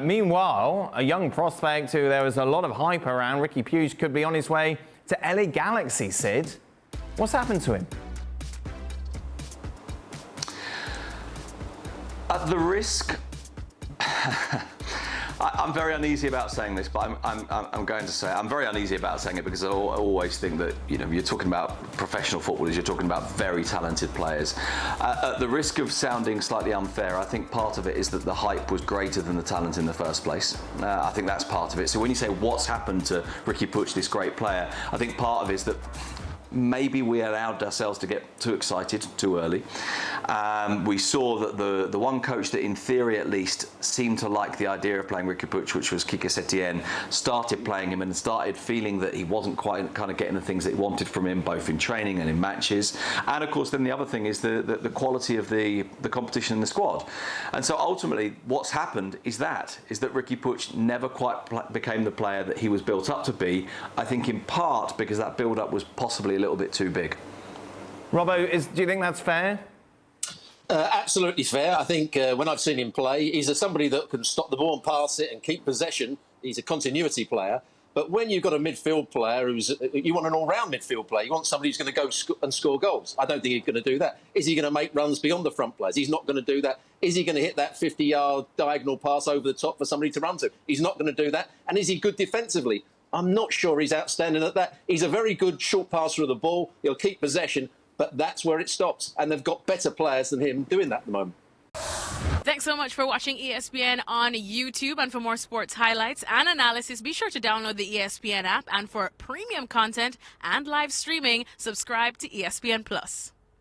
Meanwhile, a young prospect who there was a lot of hype around, Riqui Puig, could be on his way to LA Galaxy, Sid. What's happened to him? At the risk, I'm very uneasy about saying this, but I'm going to say I'm very uneasy about saying it because I always think that, you know, you're talking about professional footballers, you're talking about very talented players. At the risk of sounding slightly unfair, I think part of it is that the hype was greater than the talent in the first place. I think that's part of it. So when you say what's happened to Riqui Puig, this great player, I think part of it is that maybe we allowed ourselves to get too excited too early. We saw that the one coach that in theory at least seemed to like the idea of playing Riqui Puig, which was Quique Setien, started playing him and started feeling that he wasn't quite kind of getting the things that he wanted from him, both in training and in matches. And of course then the other thing is the quality of the competition in the squad. And so ultimately what's happened is that Riqui Puig never quite became the player that he was built up to be, I think in part because that build-up was possibly a little bit too big. Robbo, do you think that's fair? Absolutely fair. I think when I've seen him play, he's somebody that can stop the ball and pass it and keep possession. He's a continuity player. But when you've got a midfield player you want an all-round midfield player. You want somebody who's going to go and score goals. I don't think he's going to do that. Is he going to make runs beyond the front players? He's not going to do that. Is he going to hit that 50-yard diagonal pass over the top for somebody to run to? He's not going to do that. And is he good defensively? I'm not sure he's outstanding at that. He's a very good short passer of the ball. He'll keep possession, but that's where it stops. And they've got better players than him doing that at the moment. Thanks so much for watching ESPN on YouTube. And for more sports highlights and analysis, be sure to download the ESPN app. And for premium content and live streaming, subscribe to ESPN Plus.